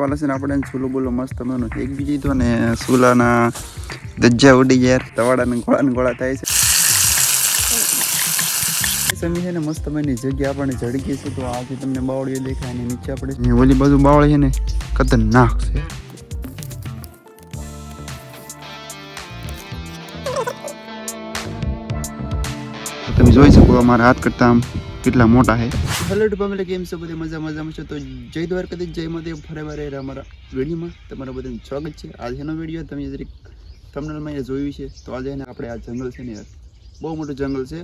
વાલા છે ને આપણે ચૂલો બોલો મસ્ત મનો એક બીજી તો ને ચૂલાના ધજ્જા ઉડી યાર તવાડાને ગોળા થાય છે સમી છે ને મસ્ત મની જગ્યા આપણને ઝડકી છે તો આજે તમને બાવળીઓ દેખાય અને નીચે આપણે ઓલી બાજુ બાવળી છે ને ખતરનાક છે. તમે જોઈ શકો અમારા હાથ કરતા આમ કેટલા મોટા છે. હેલો ફેમિલી, કેમ છો? બધી મજામાં છો? તો જય દ્વારકાધીશ, જય મહાદેવ. ફરે વારે અમારા વિડીયોમાં તમારા બધાનું સ્વાગત છે. આજનો વિડીયો તમે જરીક થંબનેલમાં જોયું છે તો આજે આપણે આ જંગલ છે ને યાર, બહુ મોટું જંગલ છે,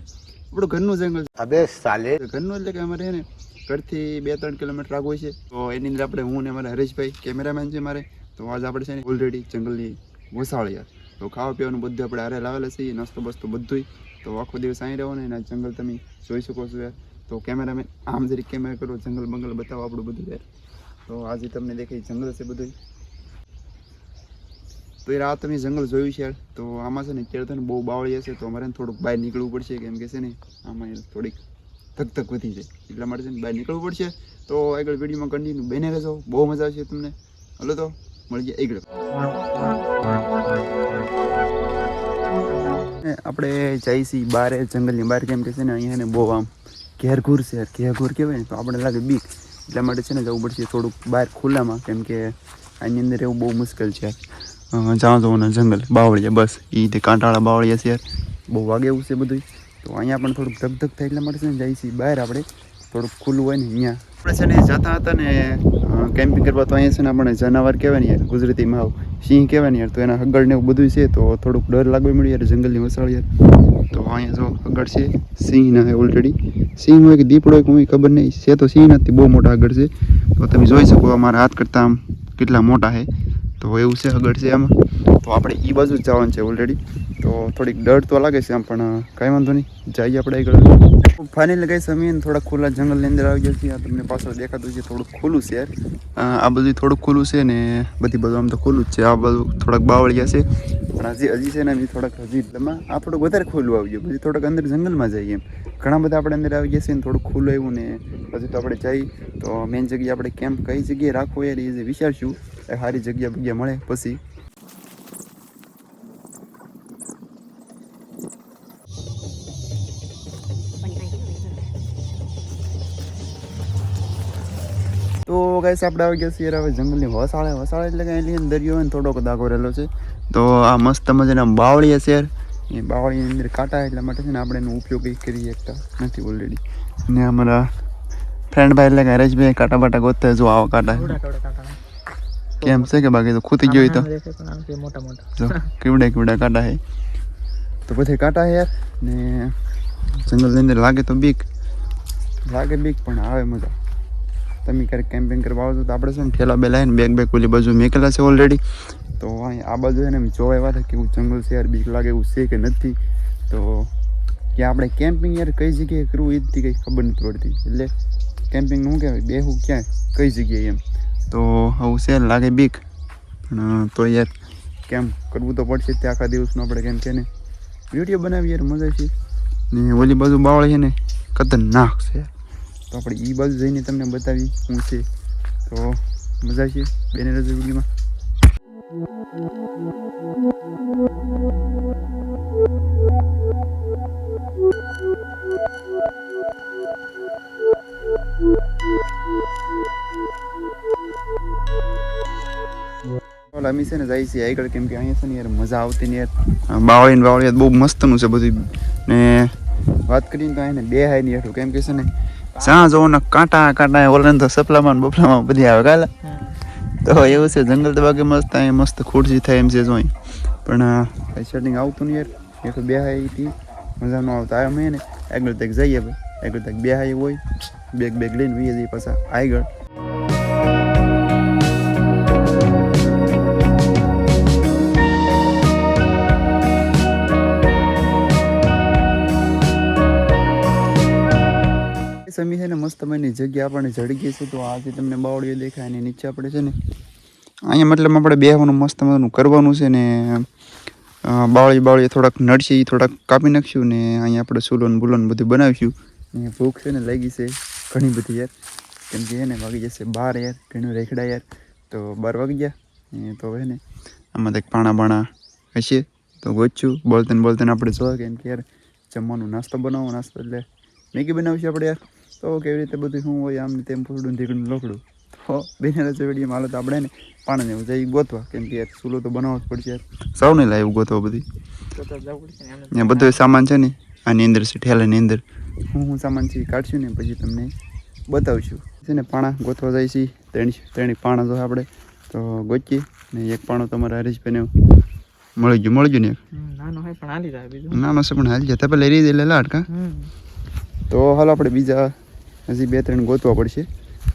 આપણું ઘરનું જંગલ છે. અબે સાલે ઘરનું એટલે કે અમારે છે ને ઘરથી 2-3 કિલોમીટર આગળ છે. તો એની અંદર આપણે હું ને મારા હરેશભાઈ કેમેરામેન છે મારે, તો આજે આપણે છે ને ઓલરેડી જંગલની વસાળ યાર, તો ખાવા પીવાનું બધું આપણે હારે લાવેલા છીએ, નાસ્તો બસ્તો બધું. તો આખો દિવસ અહીં રહો ને એના જંગલ તમે જોઈ શકો છો યાર. તો કેમેરામેન આમ જરીક કેમેરા કરો, જંગલ બંગલ બતાવો આપણું બધું યાર. તો આજે તમને દેખાય જંગલ છે બધું. તો યાર આ તમે જંગલ જોયું છે યાર. તો આમાં છે ને અત્યારે તો બહુ બાવળી હશે, તો અમારે થોડુંક બહાર નીકળવું પડશે, કેમ કે છે ને આમાં થોડીક ધક વધી જાય, એટલા માટે છે ને બહાર નીકળવું પડશે. તો આગળ વિડીયોમાં કન્ટિન્યુ બને રહેજો, બહુ મજા આવશે તમને. હલો તો મળી ગયા આગળ. આપણે જઈએ છીએ બહાર, જંગલની બહાર, કેમ કે છે ને અહીંયા ને બહુ આમ ઘેરઘૂર છે યાર. ઘેરઘૂર કહેવાય ને તો આપણે લાગે બીક, એટલા માટે છે ને જવું પડશે થોડુંક બહાર ખુલ્લામાં, કેમ કે આની અંદર એવું બહુ મુશ્કેલ છે યાર. જ્યાં જવું ને જંગલ બાવળિયા, બસ એ તે કાંટાળા બાવળિયા છે યાર, બહુ વાગે એવું છે બધું. તો અહીંયા પણ થોડુંક ધક થાય, એટલા માટે છે ને જઈએ છીએ બહાર. આપણે થોડુંક ખુલ્લું હોય ને અહીંયા આપણે છે ને જતા હતા ને કેમ્પિંગ કરવા, તો અહીંયા છે ને આપણે જનાવર કહેવાય ને યાર, ગુજરાતીમાં સિંહ કહેવાય ને યાર, તો એના હગડ ને એવું બધું છે, તો થોડુંક ડર લાગવા મળ્યું યાર જંગલની વસાળ યાર. તો અહીંયા જો હગડ છે, સિંહ ના ઓલરેડી સિંહ હોય કે દીપડો હોય કોઈ ખબર નહીં છે, તો સિંહ નથી, બહુ મોટા હગડ છે. તો તમે જોઈ શકો અમારા હાથ કરતા આમ કેટલા મોટા છે. તો એવું છે હગડ છે આમાં. તો આપણે એ બાજુ જ જવાનું છે ઓલરેડી. તો થોડીક ડર તો લાગે છે આમ, પણ કાંઈ વાંધો નહીં, જઈએ આપણે આગળ. ફાઇનલી ગઈ સમીન થોડા ખુલ્લા જંગલની અંદર આવી ગયા છીએ. તમને પાછળ દેખાતું છે થોડુંક ખુલ્લું છે યાર. આ બધું થોડુંક ખુલ્લું છે ને બધી બધું આમ તો ખુલ્લું જ છે. આ બધું થોડાક બાવળિયા છે, પણ હજી છે ને થોડાક હજી આ થોડુંક વધારે ખુલ્લું આવી ગયું. પછી થોડાક અંદર જંગલમાં જઈએ એમ, ઘણા બધા આપણે અંદર આવી ગયા છે ને થોડુંક ખુલ્લું એવું ને. પછી તો આપણે જઈ તો મેઇન જગ્યાએ આપણે કેમ્પ કઈ જગ્યાએ રાખવો યાર એ વિચારશું. સારી જગ્યા મળે પછી. તો ગાઈસ આપણે આવી ગયા છીએ હવે જંગલની વસાળે એટલે કે એની અંદર દરિયો ને થોડોક દાગો રહેલો છે. તો આ મસ્ત મજાના બાવળીયા છે યાર. એ બાવળીની અંદર કાંટા, એટલા માટે છે ને આપણે એનો ઉપયોગ કરી શકતા નથી ઓલરેડી. ને અમારા ફ્રેન્ડ ભાઈ એટલે કે હરેશભાઈ કાંટા બાટા ગોતતા જો આવા કાંટા કેમ છે કે બાકી તો ખૂતી ગયો તો કેવડા કાંટા છે. તો પછી કાંટા યાર ને જંગલની અંદર લાગે તો બીક, પણ આવે મજા. તમે ક્યારેક કેમ્પિંગ કરવા આવો તો આપણે છે ને ઠેલા બેલા ને બેગ ઓલી બાજુ મેકેલા છે ઓલરેડી. તો આ બાજુ છે ને જોવા એવા થાય કેવું જંગલ છે યાર, બીક લાગે એવું છે કે નથી. તો કે આપણે કેમ્પિંગ યાર કઈ જગ્યાએ કરવું એ કંઈ ખબર નથી પડતી. એટલે કેમ્પિંગ શું કહેવાય, બેહું ક્યાં કઈ જગ્યાએ એમ. તો આવું છે લાગે બીક, પણ તો યાર કેમ કરવું તો પડશે. તે આખા દિવસનું આપણે કેમ છે ને વિડીયો બનાવી યાર, મજા છે. ને ઓલી બાજુ બાવળ છે ને ખતરનાક છે. તો આપણે એ બાજુ જઈને તમને બતાવી શું છે, તો મજા છે બેને રજો વિડીયોમાં. અમે છે ને જાય છે આગળ, કેમ કે અહીંયા છે ને યાર મજા આવતી ને યાર. બાવળી બહુ મસ્તનું છે બધું. ને વાત કરીને તો અહીંયા બે હાય નહીં હેઠું, કેમ કે છે ને જ્યાં જોવો ને કાંટા ઓલરેડી તો સપલામાં બપલામાં બધી આવે કાલે. તો એવું છે જંગલ તો બાકી મસ્ત, અહીંયા મસ્ત ખુરશી થાય એમ છે જોઈ, પણ કઈ સેટિંગ આવતું નહીં યાર. એ તો બે હાય હતી મજા ન આવતા. અમે ને આગળ તક જઈએ ભાઈ, આગળ તક બે હાય હોય, બેગ લઈને વીએ જઈએ પાછા આગળ. સમી છે ને મસ્ત મની જગ્યા આપણને ઝડકી છે. તો આજે તમને બાવળીઓ દેખાય અને નીચે આપણે છે ને અહીંયા મતલબ આપણે બેહવાનું મસ્ત મજાનું કરવાનું છે ને. બાવળી થોડાક નડશે એ થોડાક કાપી નાખશું ને અહીંયા આપણે ચૂલોન બુલોન બધું બનાવીશું. અહીંયા ભૂખ છે ને લાગી છે ઘણી બધી યાર, કેમ કે એને વાગી જશે 12 યાર, ઘણું રેખડા યાર. તો 12 વાગી ગયા તો હવે ને આમાં કંઈક પાણા હશે તો ગોચું બોલતે આપણે જોવા કેમ કે યાર જમવાનું નાસ્તો બનાવો નાસ્તો એટલે મેગી બનાવશું આપણે યાર તો કેવી રીતે બધું શું હોય આમ તેમ ફૂલડું ઢીકડું લોકડું તો બેને વિડીયોમાં હાલો તો આપણે ને પાણી ને જઈ ગોતવા કેમ કે યાર ચૂલો તો બનાવવો જ પડશે યાર સૌ નહીં લાવ્યું ગોતવા બધી બધો સામાન છે ને આની અંદર છે ઠેલાની અંદર હું સામાન છે કાઢશું ને પછી તમને બતાવશું છે ને પાણા ગોતવા જાય છે ત્રણેક પાણા જો આપણે તો ગોચીએ ને એક પાણો તમારા હરીશભાઈને મળી ગયું ને નાનો છે પણ હાલી જાય પેલા લઈ દે લાટકા તો હાલો આપણે બીજા હજી 2-3 ગોતવા પડશે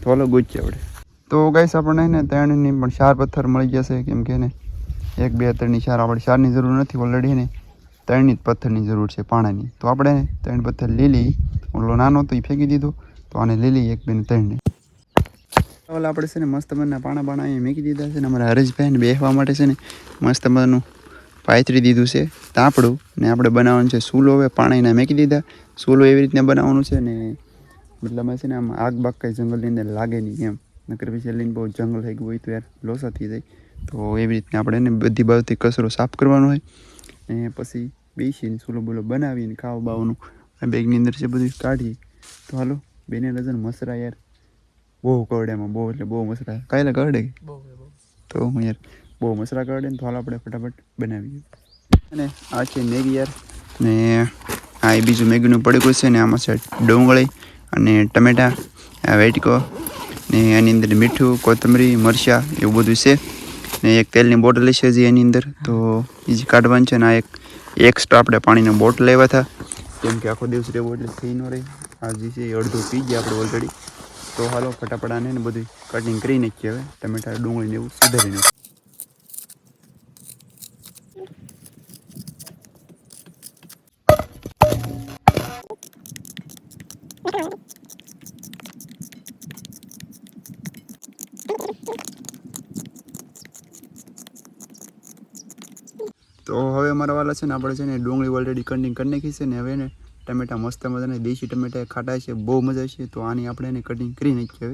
તો હાલો ગોચીએ આપણે તો ગાઈસ આપણને ને 3ની પણ 4 પથ્થર મળી જશે કેમ કે ને 1 2 3 4 આપણે 4ની જરૂર નથી ઓલરેડી ને 3ની જ પથ્થરની જરૂર છે પાણાની તો આપણે 3 પથ્થર લઈ લઈએ ઓલો નાનો તો એ ફેંકી દીધો તો આને લઈ લઈએ 1 2 ને 3 ને ઓલા આપણે છે ને મસ્ત મજાના પાણા અહીંયા મૂકી દીધા છે ને અમારા હરેશભાઈને બેસવા માટે છે ને મસ્ત મજાનું પાથરી દીધું છે તાપડું ને આપણે બનાવવાનું છે સૂલો હવે પાણીના મૂકી દીધા સૂલો એવી રીતના બનાવવાનું છે ને મતલબ છે ને આમ આગ બાગ કંઈ જંગલની અંદર લાગે નહીં એમ નકર પછી લઈને બહુ જંગલ થઈ ગયું હોય તો યાર લોસા થઈ જાય તો એવી રીતના આપણે એને બધી બાજુથી કચરો સાફ કરવાનો હોય અને પછી બેસીને સૂલો બૂલો બનાવીને ખાવા બાવાનું બેગની અંદર છે બધું કાઢીએ તો હાલો બેને રજન મસરા યાર બહુ કરડે એમાં બહુ એટલે બહુ મસરા કાંઈ કરડે તો હું યાર બહુ મસરા કરડે ને તો હાલ આપણે ફટાફટ બનાવીએ અને આ છે મેગી યાર ને આ એ બીજું મેગીનું પડીકું છે ને આમાં છે ડુંગળી અને ટમેટાં આ વેટકો ને એની અંદર મીઠું કોથમરી મરચાં એવું બધું છે ને એક તેલની બોટલ છે હજી એની અંદર તો એ જ કાઢવાનું છે ને આ એક એક્સ્ટ્રા આપણે પાણીની બોટલ લેવા હતા કેમ કે આખો દિવસ રહેવો એટલે થઈ ન રહી આ જે છે એ અડધું પી ગયા આપણે ઓલરેડી તો હાલો ફટાફટ આને ને બધું કટિંગ કરી નાખીએ હવે ટમેટા ડુંગળીને એવું સુધારી નાખીએ તો હવે અમારા વાલા છે ને આપણે છે ને ડુંગળી ઓલરેડી કટિંગ કરી નાખી છે ને હવે ને ટમેટા મસ્ત મજાના દેશી ટમેટા ખાટા છે બહુ મજા છે તો આની આપણે એને કટિંગ કરી નાખીએ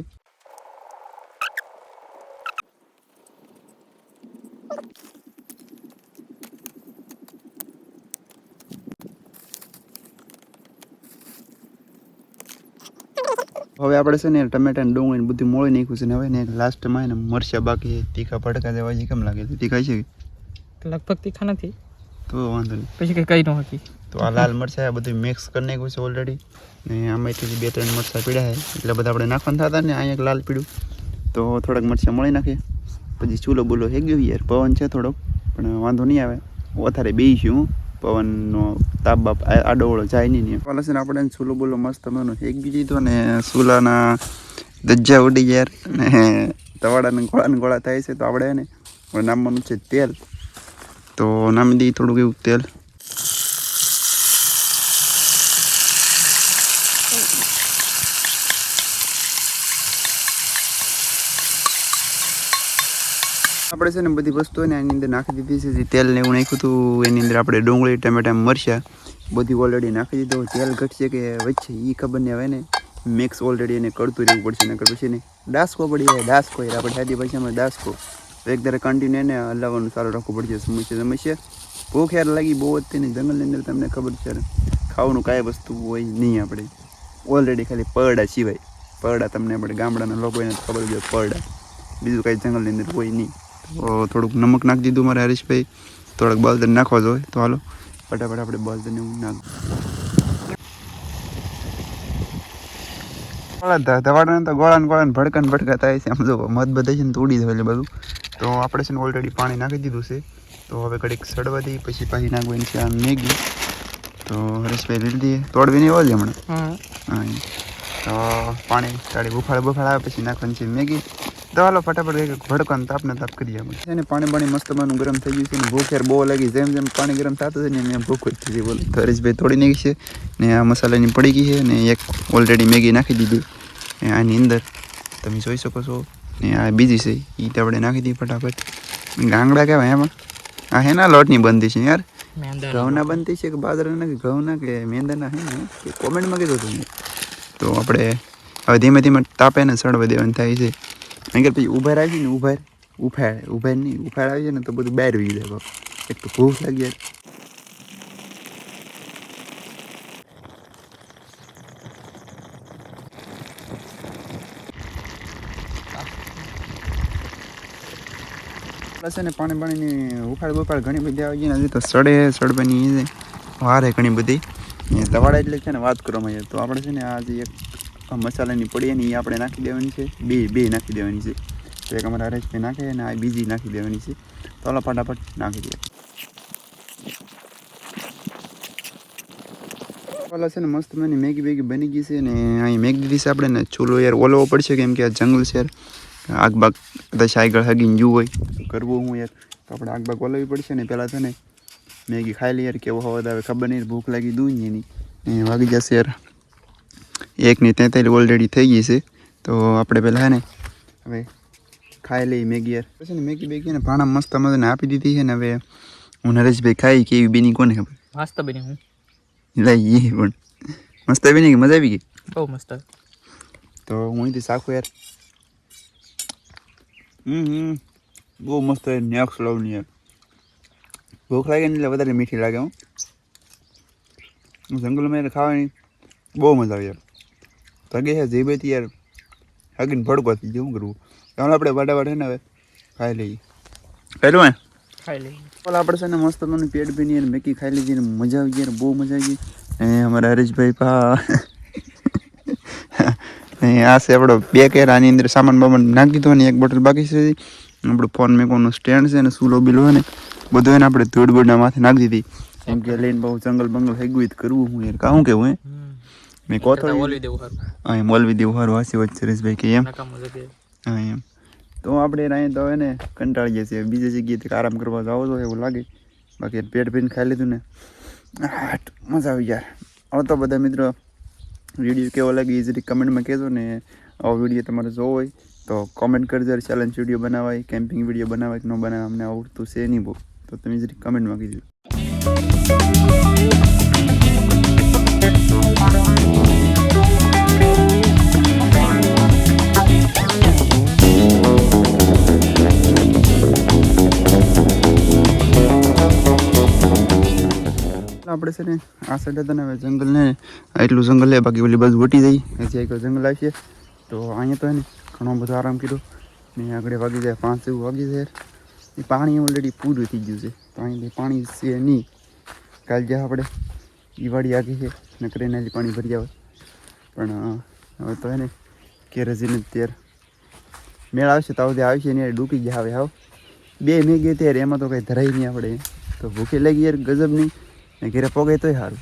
હવે આપણે છે ને ટમેટા ને ડુંગળી ને બધું મોળી નાખ્યું છે ને હવે ને લાસ્ટમાં એને મરચાં બાકી તીખા ભડકા દેવા છે કેમ લાગે તીખા છે લગભગ તીખા નથી તો વાંધો નહીં પછી કઈ ન હતી તો આ લાલ મરચાં બધું મિક્સ કરી નાખ્યું છે ઓલરેડી ને આમાંથી 2-3 મરચાં પીડા છે એટલે બધા આપણે નાખવાનું થતા ને અહીંયા લાલ પીળું તો થોડાક મરચાં મળી નાખીએ પછી ચૂલો બોલો હે ગયો યાર પવન છે થોડોક પણ વાંધો નહીં આવે વધારે બેસીશું પવનનો તાપ બાપ આડોવળો જાય નહીં પેલા છે ને આપણે ચૂલો બોલો મસ્ત મનો હેગી દીધો ને ચૂલાના ધજ્જા ઉડી યાર ને તવાડાને ગોળા થાય છે તો આપણે ને નામવાનું છે તેલ તો નામી દઈએ થોડુંક એવું તેલ આપણે છે ને બધી વસ્તુઓ ને એની અંદર નાખી દીધી છે તેલ ને એવું નાખ્યું હતું એની અંદર આપણે ડુંગળી ટમેટા મરચાં બધી ઓલરેડી નાખી દીધો તેલ ઘટશે કે વચ્ચે એ ખબર નહીં આવે ને મિક્સ ઓલરેડી એને કરતું રહેવું પડશે નકર પછી ને ડાસકો પડી જાય ડાસકો યાર આપણે સાદી ભાષામાં ડાસકો તો એક ધારે કન્ટિન્યુ એને હલાવવાનું ચાલુ રાખવું પડશે સમસ્યા ભૂખ યાર લાગી બહુ જ તેની જંગલની અંદર તમને ખબર છે ખાવાનું કાંઈ વસ્તુ હોય નહીં આપણે ઓલરેડી ખાલી પરડા સિવાય પરડા તમને આપણે ગામડાના લોકોને ખબર છે પરડા બીજું કાંઈ જંગલની અંદર હોય નહીં તો થોડુંક નમક નાખી દીધું મારે હરીશભાઈ થોડાક બળદન નાખવા જોઈએ તો હાલો ફટાફટ આપણે બળદને એવું નાખ ધવાડાને તો ગોળાને ભડકા થાય છે આમ જો મધ બધે છે ને તો ઉડી જાય એટલે બધું તો આપણે છે ને ઓલરેડી પાણી નાખી દીધું છે તો હવે ઘડીક સડવા દઈએ પછી પાછી નાખવાની છે આ મેગી તો હરેશભાઈ લઈ દઈએ તોડવી નહીં હોય હમણાં હા તો પાણી તાળી બુફાળ આવે પછી નાખવાની છે મેગી તો હાલો ફટાફટ ભડકાને તાપને તાપ કરીએ આપણે છે ને પાણી મસ્ત માનું ગરમ થઈ ગયું છે ને ભૂખ યાર બહુ લાગી જેમ પાણી ગરમ થતું છે ને એમ ભૂખ જ થઈ બોલો તો હરેશભાઈ તોડી નાખી છે ને આ મસાલાની પડી ગઈ છે ને એક ઓલરેડી મેગી નાખી દીધી આની અંદર તમે જોઈ શકો છો ને આ બીજી છે એ તો આપણે નાખી દઈએ ફટાફટ ગાંગડા કહેવાય એમાં આ હેના લોટની બનતી છે યાર ઘઉંના બનતી છે કે બાજરાના કે ઘઉંના કે મેંદાના હે ને કે કોમેન્ટમાં કીધું હતું તો આપણે હવે ધીમે તાપે ને સડવા દેવાનું થાય છે અહીં પછી ઉભાર આવી ને ઉભાર નહીં ઉફાડ આવી જાય ને તો બધું બહાર વી જાય બાપ. એક તો ભૂખ લાગી યાર. પ્લસ ને પાણીની ઉફાડ ઘણી બધી આવી ગઈ ને તો સડવાની વારે ઘણી બધી તવાડા એટલે છે ને વાત કરવામાં આવે તો આપણે છે ને આ જે એક મસાલાની પડી ને એ આપણે નાખી દેવાની છે બે નાખી દેવાની છે. તો એક અમારા હરેશભાઈ નાખે અને આ બીજી નાખી દેવાની છે. તો ઓલા ફટાફટ નાખી દે. ઓલા છે ને મસ્ત મને મેગી બની ગઈ છે ને અહીં મેગી દીધી છે આપણે ને ચૂલો યાર ઓલવો પડશે કેમ કે આ જંગલ છે યાર. આગ બાગ કદાચ આગળ હગીને જવું હોય કરવું હું યાર તો આપણે આગ બાગ ઓલવવી પડશે ને પહેલાં છે ને મેગી ખાઈ લઈએ યાર કેવો હવા આવે ખબર નહીં ભૂખ લાગી દૂધ ને એની વાગી જશે યાર 1:43 ઓલરેડી થઈ ગઈ છે. તો આપણે પહેલાં હે ને હવે ખાઈ લઈએ મેગી યાર. પછી ને મેગી ને ભાણા મસ્ત મજાને આપી દીધી છે ને હવે હું નરેશભાઈ ખાઈ કેવી બેની કોને ખબર. મસ્ત બની હું લઈ એ પણ મસ્ત બેની કે મજા આવી ગઈ બહુ મસ્ત. તો હું અહીંથી શાખું યાર. બહુ મસ્ત નેક્સ્ટ લેવલની યાર. ભૂખ લાગે ને એટલે વધારે મીઠી લાગે. હું જંગલમાં યાર ખાવાની બહુ મજા આવે યાર. તગે છે જીભેથી યાર હગીને ભડકો થઈ જેવું કરવું. ચાલો આપણે વાડા ને હવે ખાઈ લઈએ. પહેલું હે ખાઈ લઈએ. ચાલો આપણે છે ને મસ્ત મને પેટ ભીની યાર મેગી ખાઈ લીધી ને મજા આવી ગઈ યાર બહુ મજા આવી ગઈ. અમારા હરેશભાઈ આ છે આપણો બે કેર આની અંદર સામાન બામાન નાખી દીધો ને એક બોટલ બાકી છે. આપણું ફોન મેકોનું સ્ટેન્ડ છે ને સૂલો બીલો ને બધું એને આપણે ધૂળ બૂળના માથે નાખી દીધી. એમ કે લઈને બહુ જંગલ બંગલ હેગું કરવું હું યાર કાવું કેવું હે મેં કોથળી ઓલવી દેવું સારું. હા એમ ઓલવી દેવું સારું હાસી વાત સુરેશભાઈ કે એમ. હા એમ તો આપણે અહીં તો એને કંટાળી જશે બીજી જગ્યાએથી આરામ કરવા જાવ તો એવું લાગે. બાકી પેટ ભરીને ખાઈ લીધું ને મજા આવી યાર. હવે તો બધા મિત્રો વિડીયો કેવો લાગે એ જરી કમેન્ટમાં કહેજો ને. આવો વિડીયો તમારે જોવો હોય તો કોમેન્ટ કરજો. ચેલેન્જ વિડીયો બનાવાય કેમ્પિંગ વિડીયો બનાવાય કે ન બનાવાય અમને આવડતું છે નહીં બહુ તો તમે જરી કમેન્ટમાં કીધું. આપણે છે ને આ સાઈડ હતા ને હવે જંગલ ને એટલું જંગલ લે બાકી ઓલી બાજુ વટી જાય હજી એક જંગલ આવશે. તો અહીંયા તો એને ઘણો બધો આરામ કર્યો ને આગળ વાગી જાય 5 એવું વાગી જાય. એ પાણી ઓલરેડી પૂરું થઈ ગયું છે તો અહીંથી પાણી છે નહીં. કાલ જ્યાં આપણે દિવાળી આગી છે ને કરીને પાણી ભરી આવે પણ હવે તો એને કેરોસીન તેર મેળ આવશે તો આવશે ને ડૂબી ગયા હવે હાવ 2 મેગી ત્યારે એમાં તો કંઈ ધરાય નહીં આપણે. તો ભૂખે લાગી યાર ગજબ નહીં ને ઘરે પોગે તોય સારું.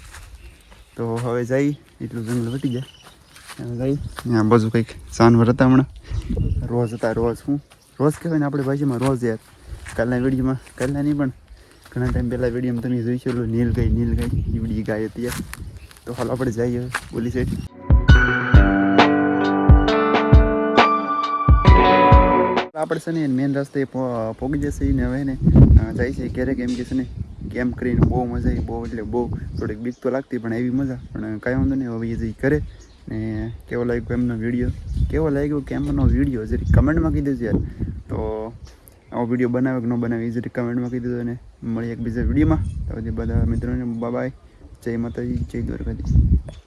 તો હવે જઈ એટલું જંગલ વટી જાય હવે જઈ ત્યાં બાજુ કંઈક જાનવર હતા હમણાં રોજ હું રોજ કહેવાય ને આપણે ભાષામાં રોજ યાર. કાલના વિડીયોમાં કાલના નહીં પણ ઘણા ટાઈમ પહેલાં વિડીયોમાં તમે જોઈ શકો નીલગાય ઈવડી ગાય હતી યાર. તો હાલ આપણે જઈએ ઓલી સાઈડ. આપણે છે ને મેન રસ્તે પોગી જશે ને હવે ને જાય છે ક્યારેક એમ કે છે ને કેમ કરીને બહુ મજા આવી બહુ એટલે બહુ થોડીક બીક તો લાગતી પણ એવી મજા પણ કાંઈ વાંધો નહીં હવે એ જઈ કરે ને કેવો લાગ્યો એમનો વિડીયો કેવો લાગ્યો કેમનો વિડીયો જરી કમેન્ટમાં કહી દેજો યાર. તો આવો વિડીયો બનાવે કે ન બનાવે એ જરી કમેન્ટમાં કહી દેજો અને મળીએ એક બીજા વિડીયોમાં. તો બધા મિત્રોને બાય જય માતાજી જય દ્વારકાધી.